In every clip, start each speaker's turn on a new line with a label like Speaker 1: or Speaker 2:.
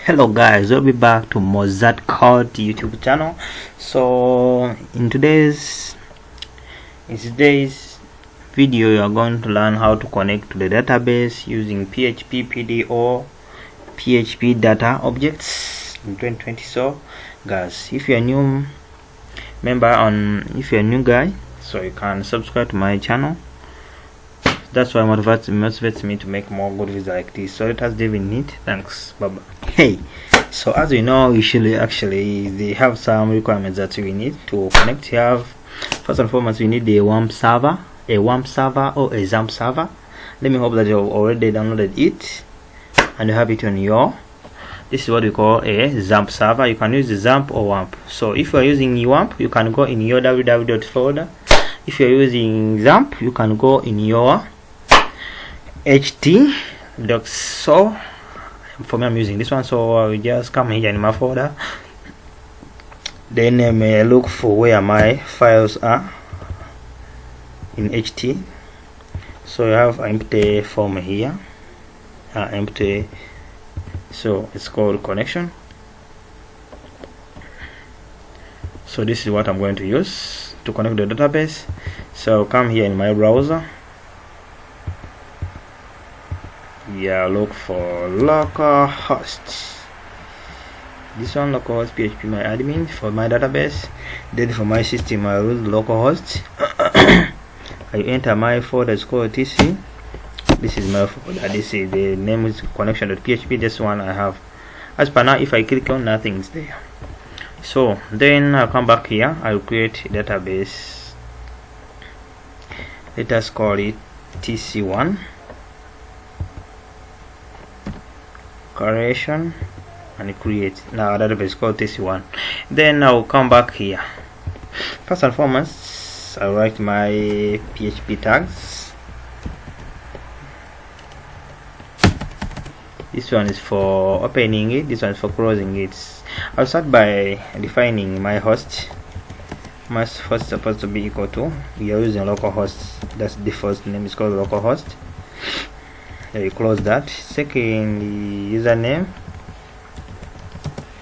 Speaker 1: Hello guys, we'll be back to Mosertcode YouTube channel. So in today's video, you are going to learn how to connect to the database using PHP PD or PHP data objects in 2020. So guys, if you're a new guy, so you can subscribe to my channel. That's why motivates me to make more good videos like this. So let us dive in it. Thanks. Bye bye. Hey, so as we know, they have some requirements that we need to connect. You have, first and foremost, we need a WAMP server or a XAMPP server. Let me hope that you have already downloaded it and you have it on your. This is what we call a XAMPP server. You can use the XAMPP or WAMP. So if you are using WAMP, you can go in your www folder. If you are using XAMPP, you can go in your ht.docs. So for me, I'm using this one, so I will just come here in my folder. Then I may look for where my files are in ht. So I have empty form here, empty. So it's called connection. So this is what I'm going to use to connect the database. So come here in my browser. Yeah, look for localhost. This one, localhost PHP my admin for my database. Then for my system, I use localhost. I enter my folder. It's called TC. This is my folder. This is the name is connection.php. This one I have. As per now, if I click on, nothing is there. So then I'll come back here. I'll create a database. Let us call it TC1. Creation and create. Now our database called TC1. Then I'll come back here. First and foremost, I'll write my PHP tags. This one is for opening it, this one is for closing it. I'll start by defining my host. My host is supposed to be equal to, we are using localhost, that's the first name, is called localhost. You close that. Second, username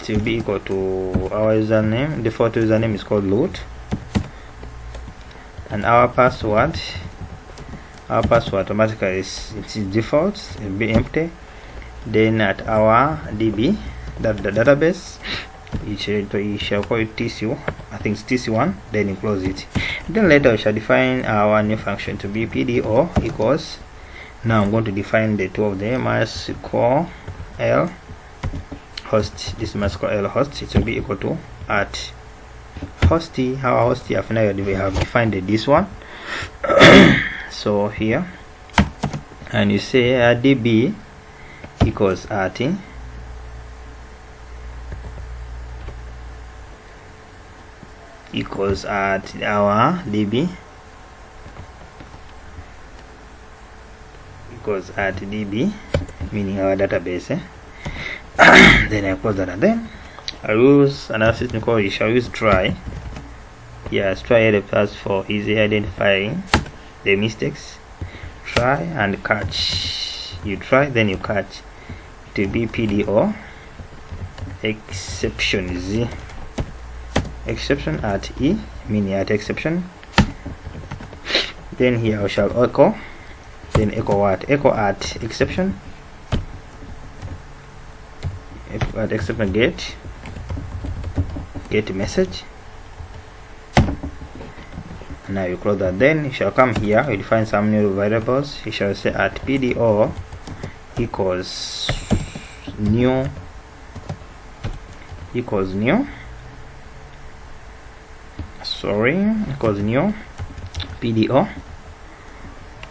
Speaker 1: to be equal to our username. Default username is called root, and our password automatically is default, it will be empty. Then at our db, that the database, you shall call it TC, I think it's TC1. Then you close it. Then later we shall define our new function to be PDO equals. Now I'm going to define the two of them. MySQL host. This is MySQL host. It will be equal to at hosty. Our hosty of now we have defined this one. So here, and you say db equals at our db equals at db, meaning our database. Then I close that, and then I use another system called, you shall use try. Yes, try helps for easy identifying the mistakes. Try and catch. You try, then you catch. To be PDO exception z, exception at e, meaning at exception. Then here I shall echo. Then echo what? Echo at exception. Echo at exception get message. Now you close that. Then you shall come here. You define some new variables. You shall say at PDO equals new equals new PDO.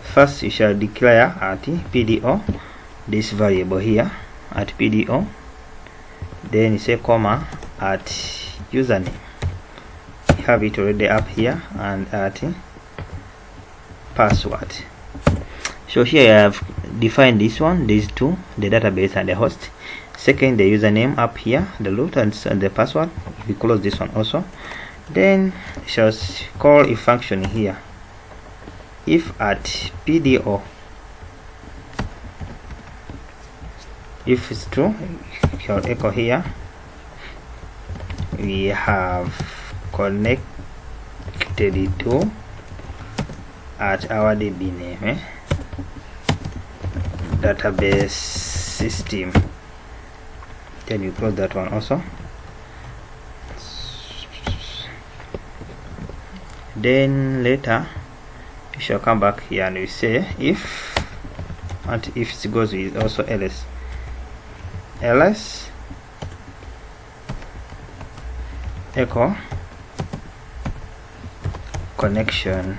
Speaker 1: First you shall declare at PDO this variable here at PDO. Then you say comma at username. You have it already up here, and at password. So here I have defined this one, these two, the database and the host. Second, the username up here, the root and the password. We close this one also. Then shall call a function here. If at PDO If it's true, your echo here. We have connected it to at our DB name, database system. Then you close that one also. Then later you shall come back here and we say if, and if it goes with also ls echo connection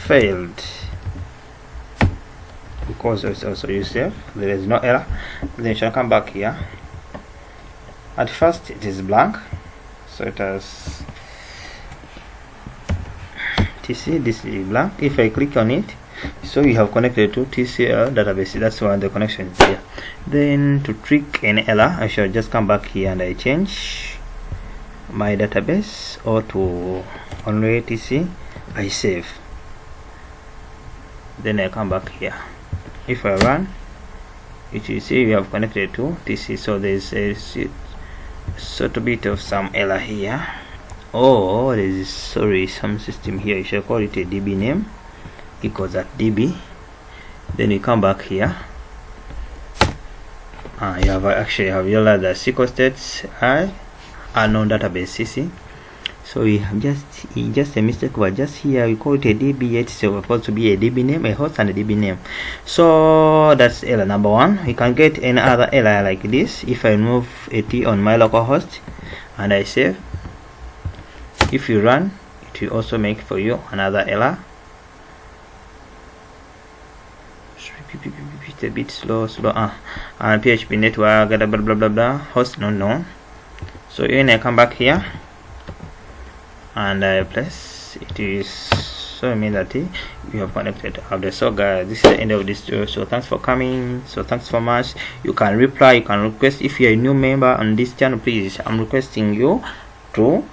Speaker 1: failed, because it's also yourself, there is no error. Then you shall come back here. At first it is blank, so it has TC, this is blank. If I click on it, so you have connected to TCL database. That's why the connection is here. Then to trick any error, I shall just come back here and I change my database or to only TC. I save. Then I come back here. If I run, it will say you have connected to TC. So there's a sort of bit of some error here. Oh, there is some system here. You shall call it a DB name equals that DB. Then you come back here. You have realized that SQL states are unknown database CC. So we have just a mistake, but just here we call it a DB. It's supposed to be a DB name, a host, and a DB name. So that's error number 1. You can get any other error like this. If I remove a T on my local host and I save, if you run, it will also make for you another error. It's a bit slow. And PHP network, blah blah blah blah, host not known. So when I come back here and I place, it is showing me that you have connected up there. So guys, this is the end of this video. So thanks for coming. So thanks so much. You can reply, you can request. If you're a new member on this channel, please, I'm requesting you to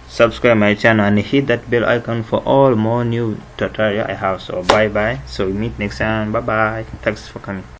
Speaker 1: subscribe my channel and hit that bell icon for all more new tutorial I have. So bye bye. So we meet next time. Bye bye. Thanks for coming.